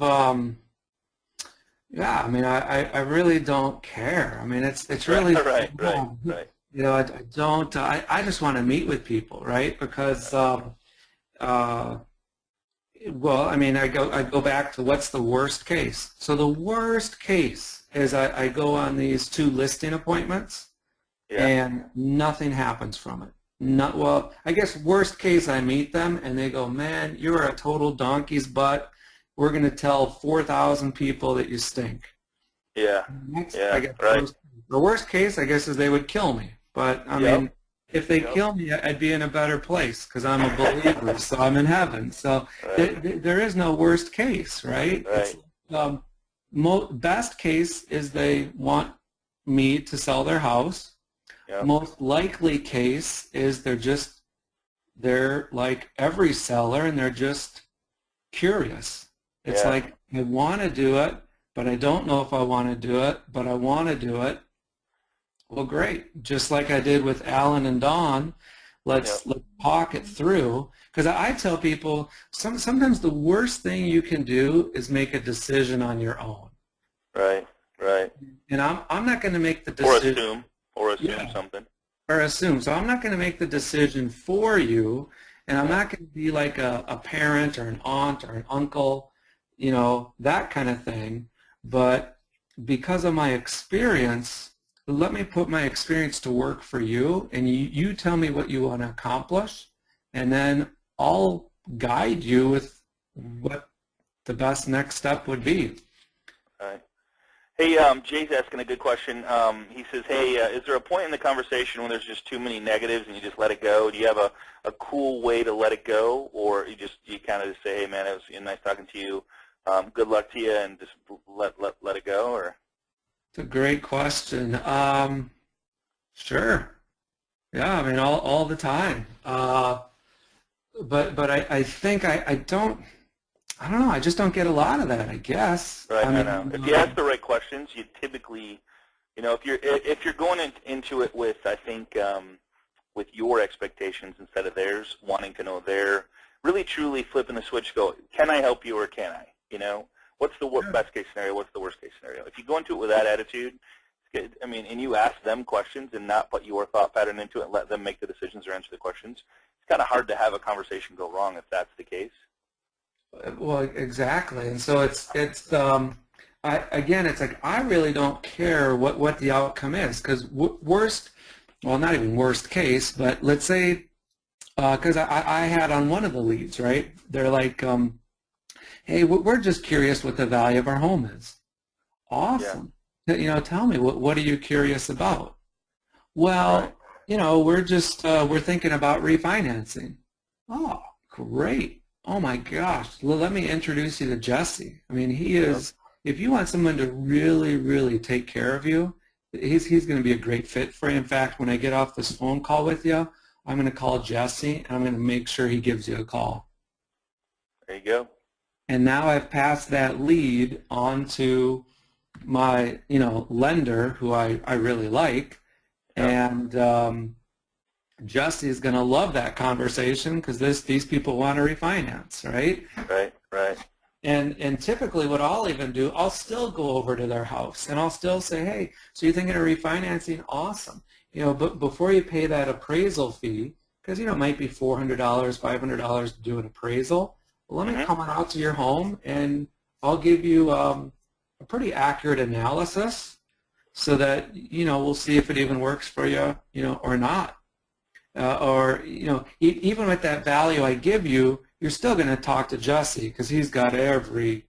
yeah, I mean, I really don't care. I mean, it's really, right. I just want to meet with people, right? Because, Well, I mean, I go back to what's the worst case. So the worst case is I go on these 2 listing appointments Yeah. and nothing happens from it. Not, well, I guess worst case I meet them and they go, man, you're a total donkey's butt. We're going to tell 4,000 people that you stink. Yeah. Next, I Yeah. guess Right. the worst case, I guess, is they would kill me. But I Yep. mean, if they Yep. kill me, I'd be in a better place because I'm a believer, so I'm in heaven. So Right. there is no worst case, right? It's Right. best case is they want me to sell their house. Yep. Most likely case is they're like every seller and they're just curious. It's Yeah. like I want to do it, but I don't know if I want to do it, but I want to do it. Well, great. Just like I did with Alan and Dawn, let's talk it through. Because I tell people sometimes the worst thing you can do is make a decision on your own. Right. Right. And I'm not going to make the decision. Or assume something. Or assume. So I'm not going to make the decision for you, and I'm not going to be like a parent or an aunt or an uncle, that kind of thing. But because of my experience, let me put my experience to work for you, and you tell me what you want to accomplish, and then I'll guide you with what the best next step would be. Right. Hey, Jay's asking a good question. He says, hey, is there a point in the conversation when there's just too many negatives and you just let it go? Do you have a cool way to let it go, or you kind of just say, hey, man, it was nice talking to you. Good luck to you, and just let it go? Or It's a great question. Sure. Yeah, I mean, all the time. But I think I don't know. I just don't get a lot of that, I guess. right, I mean, know. If you ask the right questions, you typically, if you're going into it with, I think, with your expectations instead of theirs, wanting to know their, really truly flipping the switch, go, can I help you or can I? What's the best case scenario? What's the worst case scenario? If you go into it with that attitude, I mean, and you ask them questions and not put your thought pattern into it and let them make the decisions or answer the questions, it's kind of hard to have a conversation go wrong if that's the case. Well, exactly. And so it's like I really don't care what the outcome is, because not even worst case, but let's say, because I had on one of the leads, right? They're like, hey, we're just curious what the value of our home is. Awesome. Yeah. Tell me, what are you curious about? Well, right. We're thinking about refinancing. Oh, great. Oh my gosh, let me introduce you to Jesse. I mean, he is, if you want someone to really, really take care of you, he's going to be a great fit for you. In fact, when I get off this phone call with you, I'm going to call Jesse, and I'm going to make sure he gives you a call. There you go. And now I've passed that lead on to my, lender, who I really like, and Jesse is going to love that conversation because these people want to refinance, right? Right. And typically what I'll even do, I'll still go over to their house and I'll still say, hey, so you're thinking of refinancing? Awesome. But before you pay that appraisal fee, because, it might be $400, $500 to do an appraisal, let me come on out to your home and I'll give you a pretty accurate analysis so that, we'll see if it even works for you, or not. Even with that value I give you, you're still going to talk to Jesse because he's got every,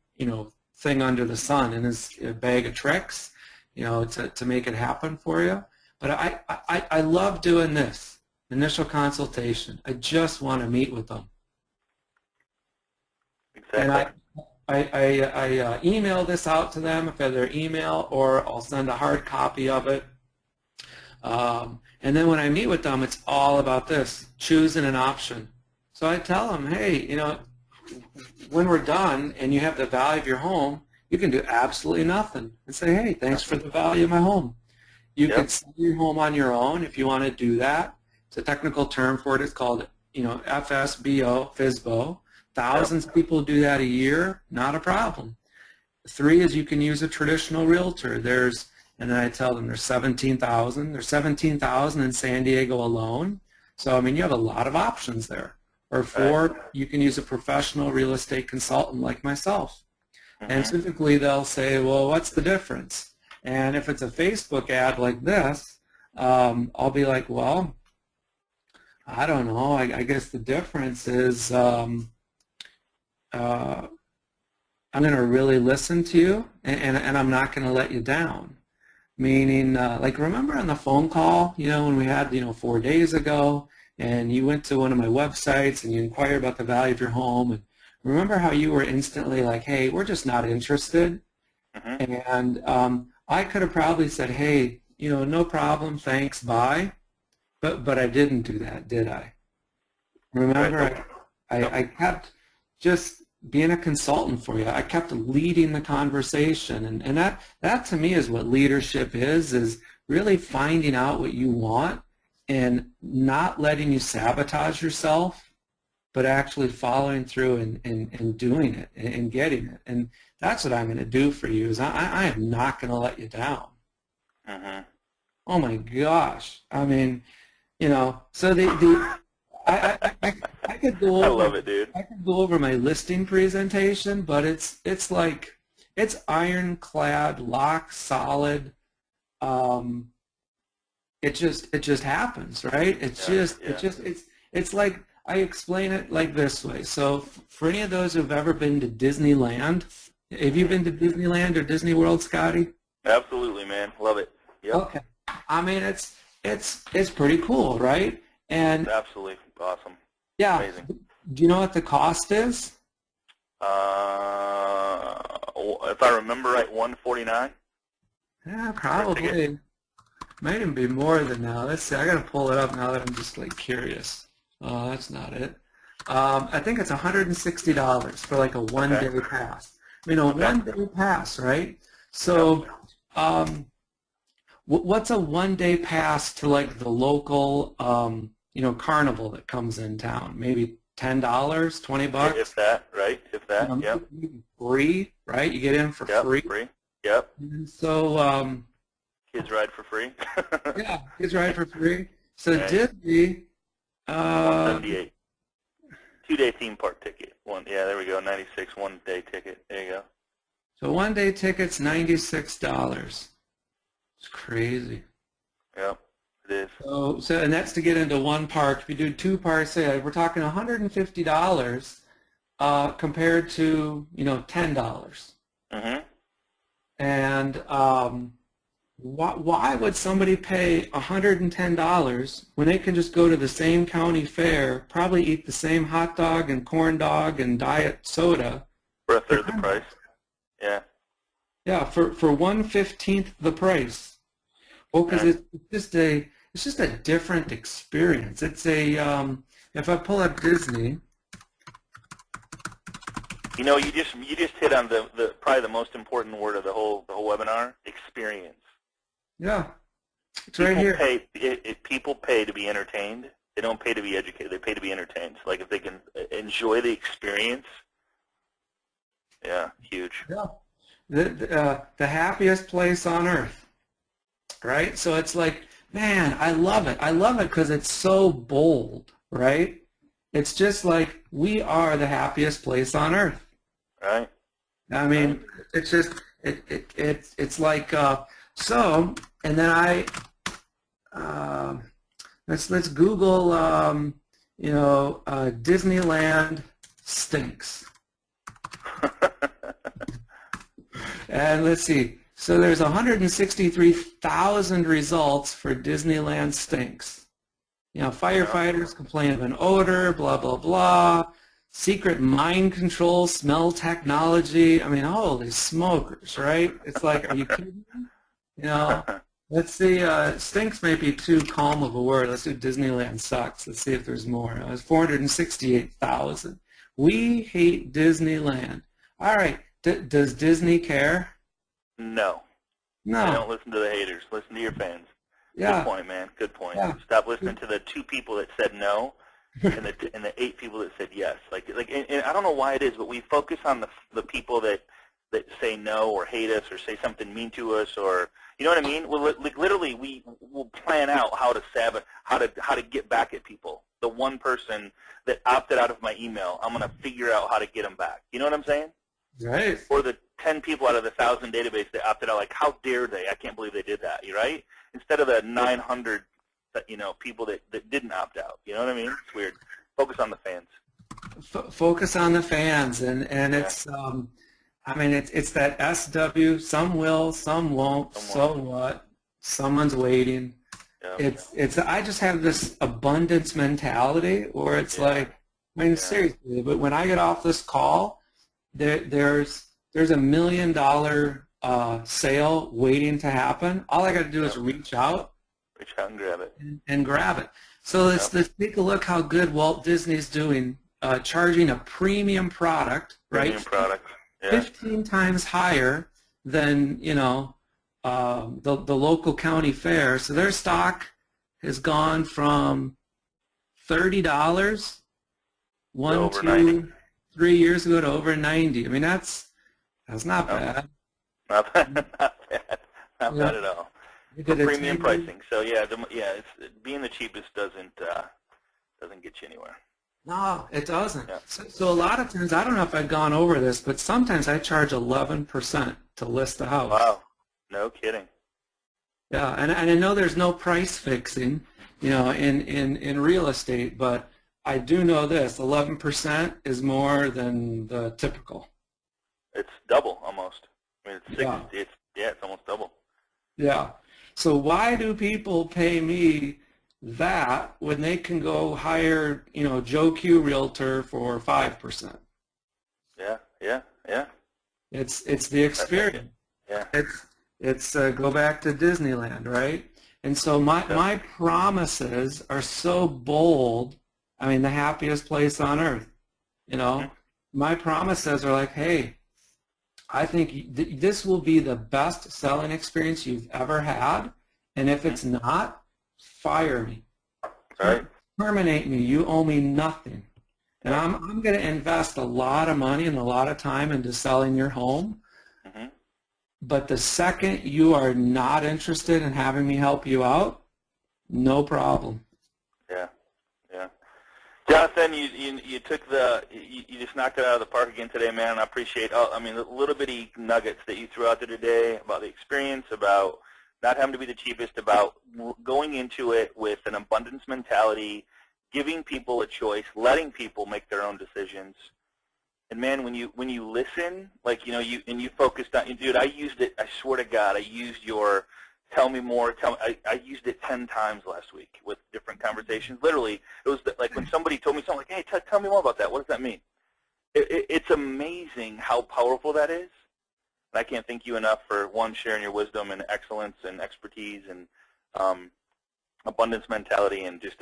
thing under the sun in his bag of tricks, to make it happen for you. But I love doing this initial consultation. I just want to meet with them. Exactly. And I email this out to them if I have their email, or I'll send a hard copy of it. And then when I meet with them, it's all about this, choosing an option. So I tell them, hey, when we're done and you have the value of your home, you can do absolutely nothing and say, hey, thanks for the value of my home. You can sell your home on your own if you want to do that. It's a technical term for it. It's called, FSBO, FSBO. Thousands of people do that a year, not a problem. 3 is you can use a traditional realtor. And then I tell them there's 17,000. There's 17,000 in San Diego alone. So, I mean, you have a lot of options there. Or 4, you can use a professional real estate consultant like myself. And typically they'll say, well, what's the difference? And if it's a Facebook ad like this, I'll be like, well, I don't know. I guess the difference is I'm going to really listen to you, and I'm not going to let you down. Meaning, like, remember on the phone call, when we had, 4 days ago, and you went to one of my websites and you inquired about the value of your home, and remember how you were instantly like, hey, we're just not interested? And I could have probably said, hey, no problem, thanks, bye. But I didn't do that, did I? Remember, I kept just being a consultant for you. I kept leading the conversation, and that to me is what leadership is really finding out what you want and not letting you sabotage yourself, but actually following through and doing it and getting it. And that's what I'm going to do for you is I am not going to let you down. Oh my gosh. I mean, so I could go over, I love it, dude. I could go over my listing presentation, but it's ironclad, lock solid. It just happens, right? It's like I explain it like this way. So for any of those who've ever been to Disneyland, have you been to Disneyland or Disney World, Scotty? Absolutely, man. Love it. Yep. Okay. I mean, it's pretty cool, right? And it's absolutely awesome. Yeah. Amazing. Do you know what the cost is? If I remember right, $149. Yeah, probably. Might even be more than that. Let's see. I got to pull it up now that I'm just like curious. Oh, that's not it. I think it's $160 for like a one-day pass. I mean, a one-day pass, right? So, what's a one-day pass to like the local, carnival that comes in town? Maybe $10, $20. If that, right? If that, maybe free, right? You get in for free. Free. Yep. And so, kids ride for free. yeah, kids ride for free. So Disney. 178. 2-day theme park ticket. There we go. 96 one-day ticket. There you go. So one-day ticket's $96. It's crazy. Yep, it is. So and that's to get into one park. If you do 2 parks, say we're talking $150 compared to $10. And why would somebody pay $110 when they can just go to the same county fair, probably eat the same hot dog and corn dog and diet soda for a third the price? Yeah. Yeah, for 1/15 the price. Well, because it's just a different experience. It's a if I pull up Disney. You just hit on the probably the most important word of the whole webinar: experience. Yeah, it's right here. People pay to be entertained. They don't pay to be educated. They pay to be entertained. So like if they can enjoy the experience, yeah, huge. Yeah, the happiest place on earth, right? So it's like, man, I love it. I love it because it's so bold, right? It's just like we are the happiest place on earth. Right. I mean, it's just it's like so. And then let's Google Disneyland stinks. And let's see. So there's 163,000 results for Disneyland stinks. Firefighters complain of an odor, blah, blah, blah. Secret mind control, smell technology. I mean, holy smokers, right? It's like, are you kidding me? Let's see. Stinks may be too calm of a word. Let's do Disneyland sucks. Let's see if there's more. It was 468,000. We hate Disneyland. All right. Does Disney care? No. No. They don't listen to the haters. Listen to your fans. Yeah. Good point, man. Good point. Yeah. Stop listening to the 2 people that said no and the 8 people that said yes. And I don't know why it is, but we focus on the people that say no or hate us or say something mean to us, or you know what I mean? Well, literally, we will plan out how to get back at people. The 1% person that opted out of my email, I'm going to figure out how to get them back. You know what I'm saying? Right. Or the 10 people out of the 1,000 database that opted out, like, how dare they? I can't believe they did that, right? Instead of the 900, people that didn't opt out. You know what I mean? It's weird. Focus on the fans. Focus on the fans, and it's I mean it's that SW. Some will, some won't. So what? Someone's waiting. It's I just have this abundance mentality where it's like, I mean, seriously. But when I get off this call, there's a $1 million sale waiting to happen. All I got to do is reach out and grab it. And grab it. So let's take a look how good Walt Disney's doing, charging a premium product, right? Premium product. Yeah. 15 times higher than the local county fair. So their stock has gone from $30 3 years ago to over 90. I mean that's not bad. Not bad. Not bad at all. For premium pricing. So it's being the cheapest doesn't get you anywhere. No, it doesn't. Yeah. So a lot of times, I don't know if I've gone over this, but sometimes I charge 11% to list a house. Wow, no kidding. Yeah, and I know there's no price fixing, in real estate, but I do know this: 11% is more than the typical. It's double almost. I mean, it's almost double. Yeah. So why do people pay me that when they can go hire, Joe Q Realtor for 5%? Yeah. It's the experience. Yeah. It's go back to Disneyland, right? And so my promises are so bold. I mean, the happiest place on earth. My promises are like, hey, I think this will be the best selling experience you've ever had, and if it's not, fire me. Right. Terminate me. You owe me nothing. And I'm going to invest a lot of money and a lot of time into selling your home. Mm-hmm. But the second you are not interested in having me help you out, no problem. Yeah. Jonathan, you took you just knocked it out of the park again today, man. And I appreciate the little bitty nuggets that you threw out there today about the experience, about not having to be the cheapest, about going into it with an abundance mentality, giving people a choice, letting people make their own decisions. And man, when you listen, you focused on, dude, I used it. I swear to God, I used your tell me more. I used it 10 times last week with different conversations. Literally, it was like when somebody told me something like, hey, tell me more about that. What does that mean? It's amazing how powerful that is. And I can't thank you enough for, one, sharing your wisdom and excellence and expertise and abundance mentality. And just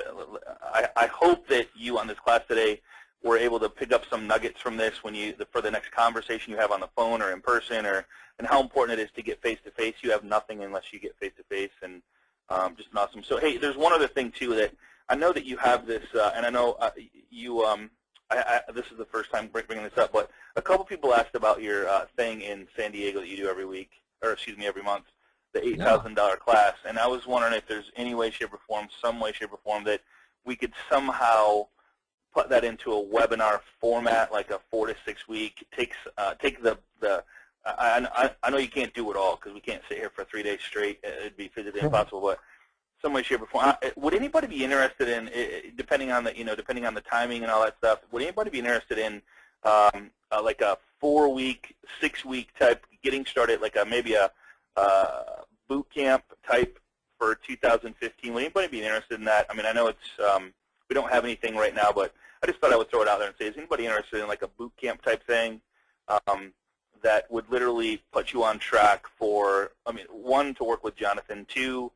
I hope that you on this class today were able to pick up some nuggets from this for the next conversation you have on the phone or in person, and how important it is to get face-to-face. You have nothing unless you get face-to-face, and just an awesome. So, hey, there's one other thing, too, that I know that you have this, and I know this is the first time bringing this up, but a couple people asked about your thing in San Diego that you do every month, the $8,000 class, and I was wondering if there's any way, shape, or form, some way, shape, or form that we could somehow put that into a webinar format, like a 4 to 6 week. Take I know you can't do it all because we can't sit here for 3 days straight. It'd be physically impossible. But some way, shape, or form. Would anybody be interested in, depending on the timing and all that stuff? Would anybody be interested in like a 4-week, 6-week type getting started, like maybe a boot camp type for 2015? Would anybody be interested in that? I mean, I know it's we don't have anything right now, but I just thought I would throw it out there and say, is anybody interested in like a boot camp type thing that would literally put you on track for, one, to work with Jonathan, 2,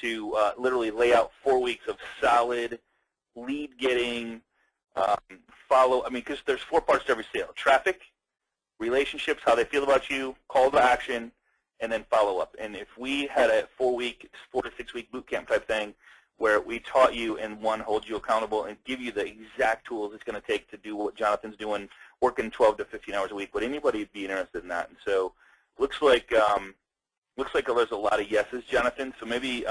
to literally lay out 4 weeks of solid lead getting, because there's 4 parts to every sale: traffic, relationships, how they feel about you, call to action, and then follow up. And if we had a 4 to 6 week boot camp type thing where we taught you and, one, hold you accountable and give you the exact tools it's going to take to do what Jonathan's doing, working 12 to 15 hours a week, would anybody be interested in that? And so looks like there's a lot of yeses, Jonathan. So maybe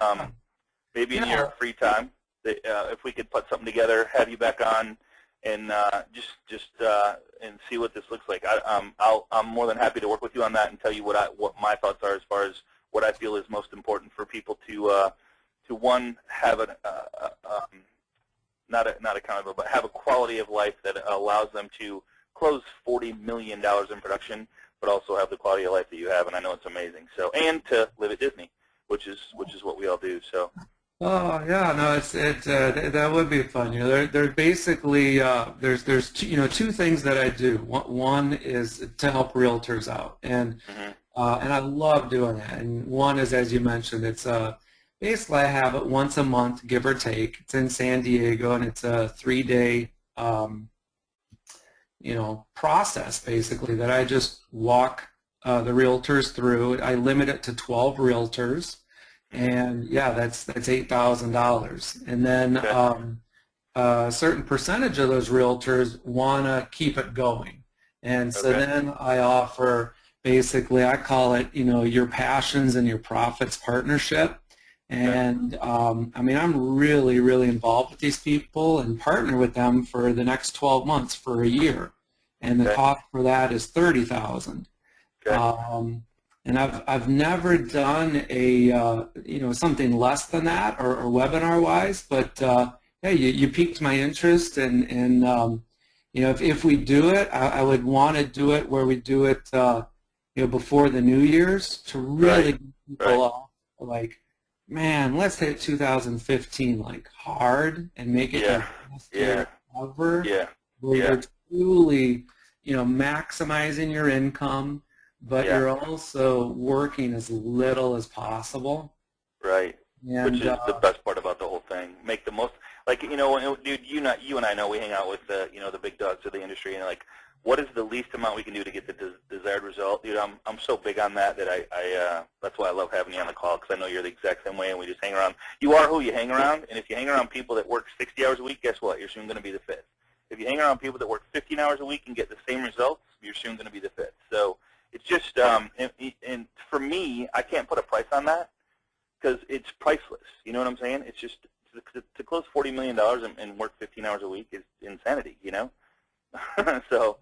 in your free time. if we could put something together, have you back on, and and see what this looks like. I'm more than happy to work with you on that and tell you what my thoughts are as far as what I feel is most important for people to one, have not accountable, but have a quality of life that allows them to close $40 million in production, but also have the quality of life that you have, and I know it's amazing. So, and to live at Disney, which is what we all do. So. Oh yeah, no, that would be fun. There basically there's two things that I do. One is to help realtors out, and I love doing that. And one is, as you mentioned, it's basically I have it once a month, give or take. It's in San Diego, and it's a 3-day process basically that I just walk the realtors through. I limit it to 12 realtors. And yeah, that's $8,000, and then a certain percentage of those realtors want to keep it going, and so then I offer basically, I call it your passions and your profits partnership, and I mean, I'm really involved with these people and partner with them for the next 12 months for a year, and the cost for that is $30,000. And I've never done a something less than that or webinar wise, but yeah, you piqued my interest, and if we do it, I would want to do it where we do it before the New Year's to really get people off, like, man, let's hit 2015 like hard and make it the best year ever. Where you're truly maximizing your income, but you're also working as little as possible. Right. And, which is the best part about the whole thing. Make the most, like, dude, you and I know we hang out with the big dogs of the industry, and like, what is the least amount we can do to get the desired result? Dude, I'm so big on that I that's why I love having you on the call, because I know you're the exact same way, and we just hang around. You are who you hang around, and if you hang around people that work 60 hours a week, guess what? You're soon going to be the fifth. If you hang around people that work 15 hours a week and get the same results, you're soon going to be the fifth. So it's just, and for me, I can't put a price on that because it's priceless. You know what I'm saying? It's just, to close $40 million and work 15 hours a week is insanity, So,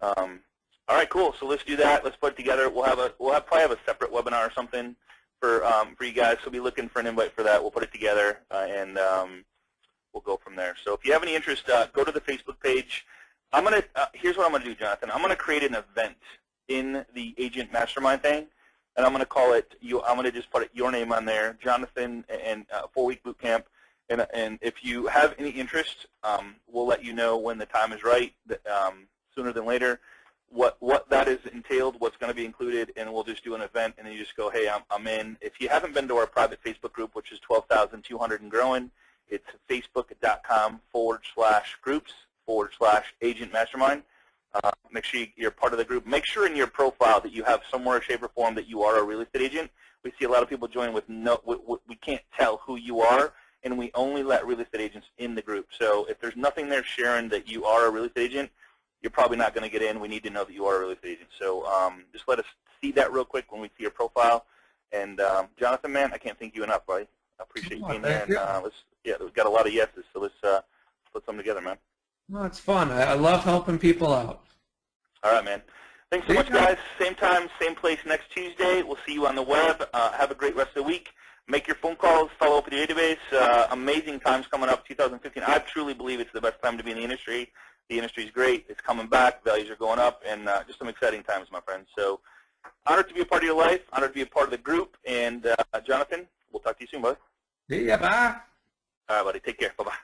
all right, cool. So let's do that. Let's put it together. We'll probably have a separate webinar or something for you guys. So be looking for an invite for that. We'll put it together, and we'll go from there. So if you have any interest, go to the Facebook page. Here's what I'm gonna do, Jonathan. I'm gonna create an event in the Agent Mastermind thing, and I'm gonna call it. I'm gonna just put your name on there, Jonathan, and 4-week boot camp. And if you have any interest, we'll let you know when the time is right, sooner than later, what that is entailed, what's going to be included, and we'll just do an event, and then you just go, hey, I'm in. If you haven't been to our private Facebook group, which is 12,200 and growing, it's facebook.com/groups/agent mastermind. Make sure you're part of the group. Make sure in your profile that you have somewhere, shape, or form that you are a real estate agent. We see a lot of people join with we can't tell who you are, and we only let real estate agents in the group. So if there's nothing there sharing that you are a real estate agent, you're probably not going to get in. We need to know that you are a real estate agent. So just let us see that real quick when we see your profile. And Jonathan, man, I can't thank you enough, buddy. I appreciate you being there. And we've got a lot of yeses, so let's put something together, man. No, it's fun. I love helping people out. All right, man. Thanks so much, guys. Same time, same place next Tuesday. We'll see you on the web. Have a great rest of the week. Make your phone calls. Follow up with your database. Amazing times coming up, 2015. I truly believe it's the best time to be in the industry. The industry is great. It's coming back. Values are going up, and just some exciting times, my friends. So honored to be a part of your life. Honored to be a part of the group. And Jonathan, we'll talk to you soon, buddy. See ya. Bye. All right, buddy. Take care. Bye-bye.